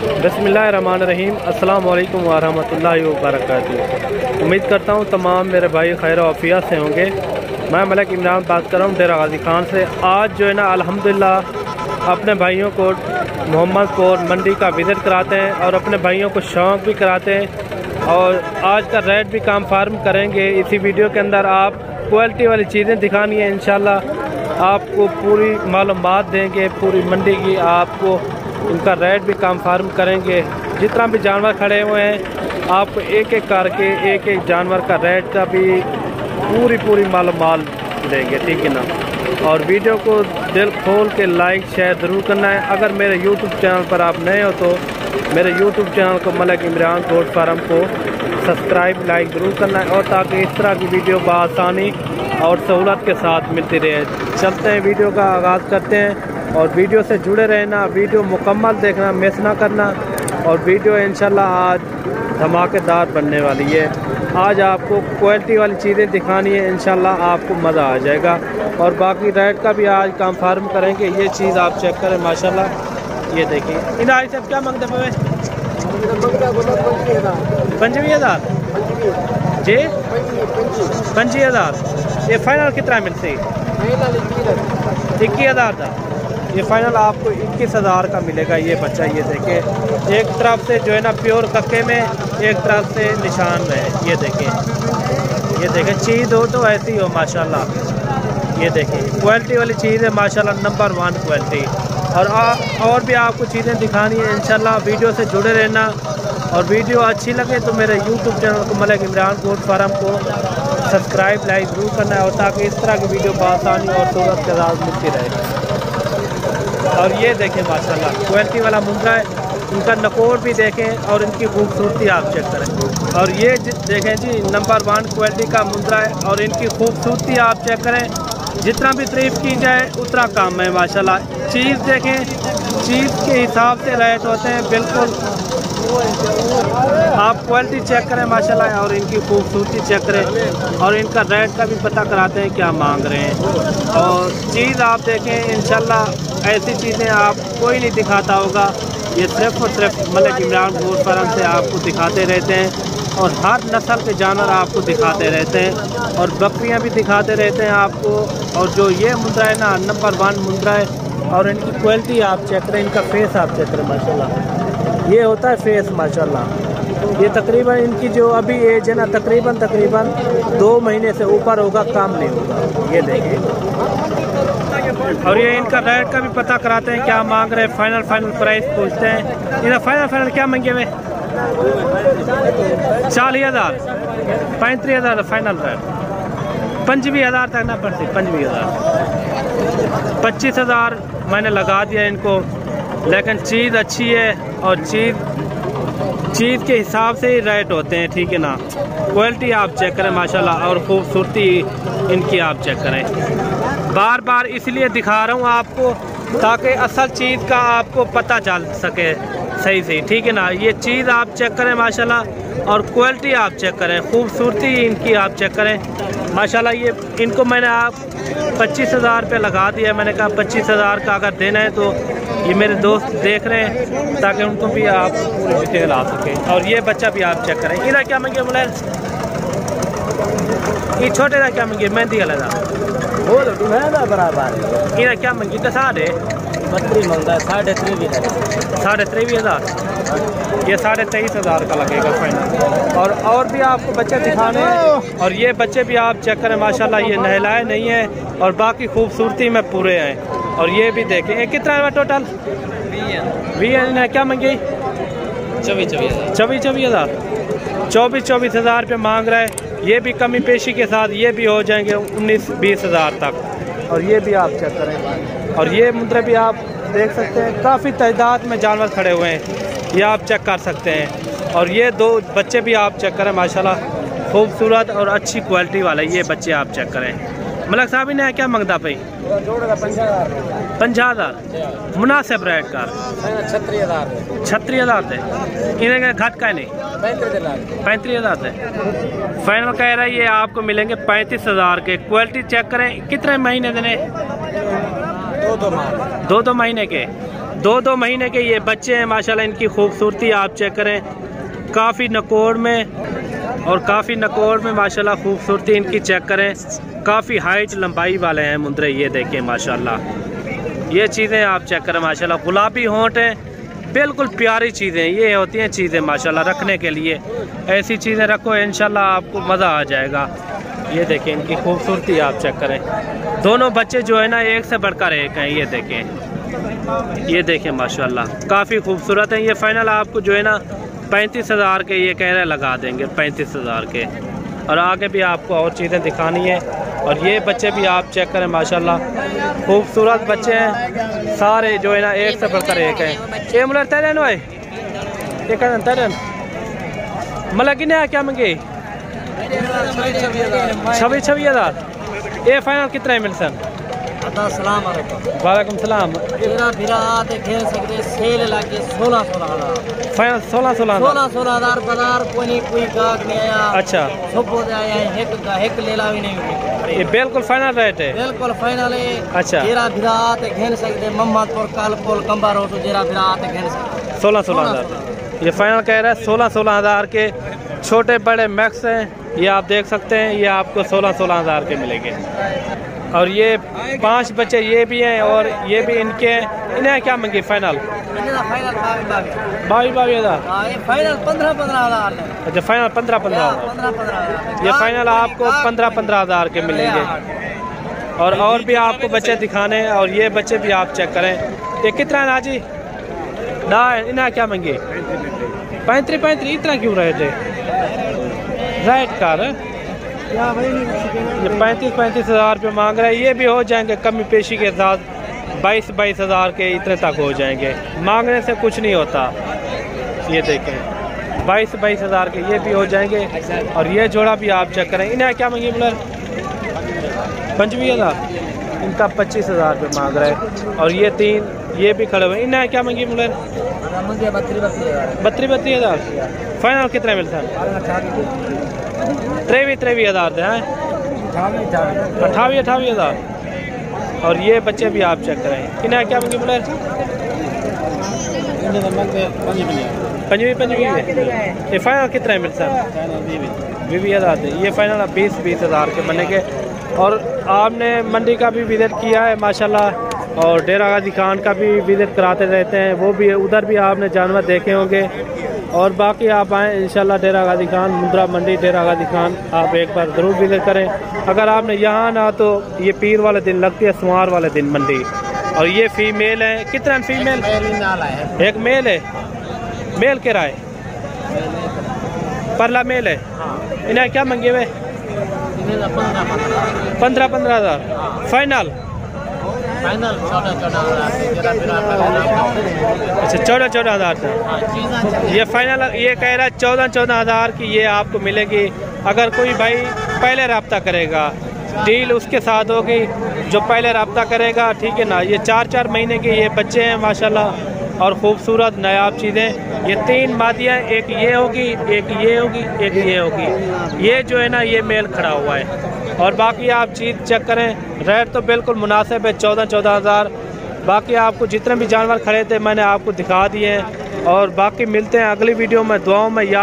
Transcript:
बिस्मिल्लाहिर्रहमानिर्रहीम। अस्सलाम वालेकुम वरहमतुल्लाहि वबरकातुहू। उम्मीद करता हूँ तमाम मेरे भाई खैर आफियत से होंगे। मैं मलिक इमरान बात कर रहा हूँ डेरा गाजी खान से। आज जो है ना अल्हम्दुलिल्लाह अपने भाइयों को मोहम्मदपुर मंडी का विज़िट कराते हैं और अपने भाइयों को शौक़ भी कराते हैं और आज का रेट भी काम फार्म करेंगे। इसी वीडियो के अंदर आप क्वालिटी वाली चीज़ें दिखानी है। इंशाल्लाह आपको पूरी मालूमात देंगे पूरी मंडी की, आपको इनका रेट भी काम फार्म करेंगे। जितना भी जानवर खड़े हुए हैं आपको एक एक करके एक एक जानवर का रेट का भी पूरी मालूमात देंगे, ठीक है ना। और वीडियो को दिल खोल के लाइक शेयर ज़रूर करना है। अगर मेरे यूट्यूब चैनल पर आप नए हो तो मेरे यूट्यूब चैनल को मलिक इमरान गोट फार्म को सब्सक्राइब लाइक ज़रूर करना है और ताकि इस तरह की वीडियो बआसानी और सहूलत के साथ मिलती रहे। चलते हैं, वीडियो का आगाज़ करते हैं और वीडियो से जुड़े रहना, वीडियो मुकम्मल देखना, मिस ना करना। और वीडियो इंशाल्लाह आज धमाकेदार बनने वाली है। आज आपको क्वालिटी वाली चीज़ें दिखानी है, इंशाल्लाह आपको मज़ा आ जाएगा। और बाकी रेट का भी आज काम फार्म करेंगे। ये चीज़ आप चेक करें माशाल्लाह, ये देखिए। इन आज सब क्या मांगते पे 25,000 जी, 25,000। ये फाइनल कितना मिलती है? 21,000 था। ये फाइनल आपको 21,000 का मिलेगा। ये बच्चा ये देखें, एक तरफ से जो है ना प्योर कक्के में, एक तरफ से निशान में। ये देखें, ये देखें चीज़ हो तो ऐसी हो माशाल्लाह। ये देखें क्वालिटी वाली चीज़ है माशाल्लाह, नंबर 1 क्वालिटी। और भी आपको चीज़ें दिखानी है इंशाल्लाह। वीडियो से जुड़े रहना और वीडियो अच्छी लगे तो मेरे यूट्यूब चैनल को मलिक इमरान गोट फार्म को सब्सक्राइब लाइक ज़रूर करना है और ताकि इस तरह की वीडियो बआसानी और सूरत के साथ मिलती रहे। और ये देखें माशाल्लाह क्वालिटी वाला मुंद्रा है। इनका नकोर भी देखें और इनकी खूबसूरती आप चेक करें। और ये देखें जी नंबर 1 क्वालिटी का मुंद्रा है और इनकी खूबसूरती आप चेक करें। जितना भी तारीफ़ की जाए उतना कम है माशाल्लाह। चीज़ देखें, चीज़ के हिसाब से रेट होते हैं बिल्कुल। आप क्वालिटी चेक करें माशाल्लाह और इनकी खूबसूरती चेक करें और इनका रेट का भी पता कराते हैं क्या मांग रहे हैं। और चीज़ आप देखें इंशाल्लाह ऐसी चीज़ें आप कोई नहीं दिखाता होगा। ये सिर्फ और सिर्फ मलिक इमरान गोट फार्म से आपको दिखाते रहते हैं और हर नस्ल के जानवर आपको दिखाते रहते हैं और बकरियां भी दिखाते रहते हैं आपको। और जो ये मुंद्रा है ना नंबर 1 मुंद्रा है और इनकी क्वालिटी आप चेक करें, इनका फेस आप चेक करें माशाल्लाह। ये होता है फेस माशाल्लाह। ये तकरीबन इनकी जो अभी एज है ना तकरीबन 2 महीने से ऊपर होगा, काम नहीं होगा। ये देखिए। और ये इनका रेट का भी पता कराते हैं क्या मांग रहे हैं। फाइनल प्राइस पूछते हैं। इन्हें फाइनल क्या मांगे हुए? 40,000 35,000 फाइनल रेट। 25,000 तक ना पड़ती, 25,000 25,000 मैंने लगा दिया इनको। लेकिन चीज़ अच्छी है और चीज़ के हिसाब से ही रेट होते हैं, ठीक है ना। क्वालिटी आप चेक करें माशाल्लाह और खूबसूरती इनकी आप चेक करें। बार बार इसलिए दिखा रहा हूँ आपको ताकि असल चीज़ का आपको पता चल सके सही, ठीक है ना। ये चीज़ आप चेक करें माशाल्लाह और क्वालिटी आप चेक करें, खूबसूरती इनकी आप चेक करें माशाल्लाह। ये इनको मैंने आप 25,000 रुपये लगा दिया। मैंने कहा 25,000 का अगर देना है तो ये मेरे दोस्त देख रहे हैं ताकि उनको भी आप पूरी डिटेल आ सके। और ये बच्चा भी आप चेक करें। इधर क्या मंगे बोले? ये छोटे का क्या मंगे? मेहंदी वाला बराबर। इधर क्या मंगी? तो 3.5 मंगता है। 23,500। ये 23,500 का लगेगा फाइनल। और भी आपको बच्चे दिखाने हैं और ये बच्चे भी आप चेक करें माशाल्लाह। ये नहलाए नहीं है और बाकी खूबसूरती में पूरे हैं। और ये भी देखें। ये कितना है टोटल? 20 क्या मंगी? 24,000 24,000 रुपये मांग रहा है। ये भी कमी पेशी के साथ ये भी हो जाएंगे 19-20,000 तक। और ये भी आप चेक करें। और ये मुद्रा भी आप देख सकते हैं, काफ़ी तादाद में जानवर खड़े हुए हैं, ये आप चेक कर सकते हैं। और ये 2 बच्चे भी आप चेक करें माशाल्लाह, खूबसूरत और अच्छी क्वालिटी वाले ये बच्चे आप चेक करें। मलिक साहब ने क्या मंगता भाई? 50,000 मुनासिब रेट का 36,000 थे। इन्हें घट का नहीं 35,000 थे। फाइनल कह रहा है ये आपको मिलेंगे 35,000 के। क्वालिटी चेक करें। कितने महीने देने? 2 महीने के। 2-2 महीने के ये बच्चे हैं माशाल्लाह। इनकी खूबसूरती आप चेक करें, काफ़ी नकोड़ में और काफ़ी नकोड़ में माशाल्लाह खूबसूरती इनकी चेक करें। काफ़ी हाइट लंबाई वाले हैं मुंदरे, ये देखें माशाल्लाह। ये चीज़ें आप चेक करें माशाल्लाह, गुलाबी होंठ हैं, बिल्कुल प्यारी चीज़ें ये होती हैं चीज़ें माशाल्लाह रखने के लिए। ऐसी चीज़ें रखो इंशाल्लाह आपको मज़ा आ जाएगा। ये देखें इनकी खूबसूरती आप चेक करें। दोनों बच्चे जो है ना एक से बढ़कर एक हैं। ये देखें माशाल्लाह, काफ़ी खूबसूरत हैं। ये फाइनल आपको जो है ना 35,000 के ये कह रहे लगा देंगे, 35,000 के। और आगे भी आपको और चीज़ें दिखानी है। और ये बच्चे भी आप चेक करें माशाल्लाह, खूबसूरत बच्चे हैं सारे जो है ना एक से बढ़कर एक हैं। ये मुला तैरन हुए ये कहन तैरन मतलब कि नहीं क्या मंगे 26,000। ये फाइनल कितना है मिल सन? वालेकुम सलाम। फाइनल 16,000 अच्छा, ये बिल्कुल फाइनल रेट है? बिल्कुल फाइनल है। अच्छा, 16,000 ये फाइनल कह रहा है। 16,000 के छोटे बड़े मैक्स हैं, ये आप देख सकते हैं। ये आपको 16,000 के मिलेंगे। और ये 5 बच्चे ये भी हैं और ये भी इनके हैं। इन्हें क्या मंगी फाइनल? 22,000। फाइनल 15,000। अच्छा, फाइनल 15,000। ये फाइनल आपको 15,000 के मिलेंगे। और भी आपको बच्चे दिखाने हैं। और ये बच्चे भी आप चेक करें। ये कितना है नाजी? ना इन्हें क्या मंगी? 35 इतना क्यों रहे थे? राइट कार ये 35,000 रुपये मांग रहा है। ये भी हो जाएंगे कमी पेशी के साथ, 22,000 के इतने तक हो जाएंगे। मांगने से कुछ नहीं होता। ये देखें 22,000 के ये भी हो जाएंगे। और ये जोड़ा भी आप चेक करें। इन्हें क्या मांगी मुलर? 25,000। इनका 25,000 रुपये मांग रहा है। और ये 3 ये भी खड़े हुए। इन्हें क्या मांगी मुलर? 32,000। फाइनल कितना मिलता है? 23,000 हैं, 28,000। और ये बच्चे भी आप चेक करें। इन्हें क्या मंगी बोले? 25 ये फाइनल कितना मिलता है? 20,000। ये फाइनल 20,000 के बनेंगे। और आपने मंडी का भी विजिट किया है माशाल्लाह, और डेरा गाजी खान का भी विजिट कराते रहते हैं, वो भी उधर भी आपने जानवर देखे होंगे। और बाकी आप आएँ इंशाल्लाह डेरा गाजी खान, मुंद्रा मंडी डेरा गाजी खान, आप एक बार ज़रूर विजिट करें। अगर आपने यहाँ ना तो ये पीर वाले दिन लगती है, सोमवार वाले दिन मंडी। और ये फीमेल है। कितना फीमेल? एक मेल है। मेल के राय परला मेल है। इन्हें क्या मंगे हुए? 15,000 फाइनल। अच्छा, 14,000 ये फाइनल। ये कह रहा है 14,000 की ये आपको मिलेगी। अगर कोई भाई पहले रब्ता करेगा, डील उसके साथ होगी जो पहले रब्ता करेगा, ठीक है ना। ये 4-4 महीने के ये बच्चे हैं माशाल्लाह, और खूबसूरत नायाब चीज़ें। ये 3 मादियाँ, एक ये होगी, एक ये होगी, एक ये होगी। ये जो है ना ये मेल खड़ा हुआ है। और बाकी आप चीज़ चेक करें, रेट तो बिल्कुल मुनासिब है, 14,000। बाकी आपको जितने भी जानवर खड़े थे मैंने आपको दिखा दिए हैं। और बाकी मिलते हैं अगली वीडियो में। दुआओं में याद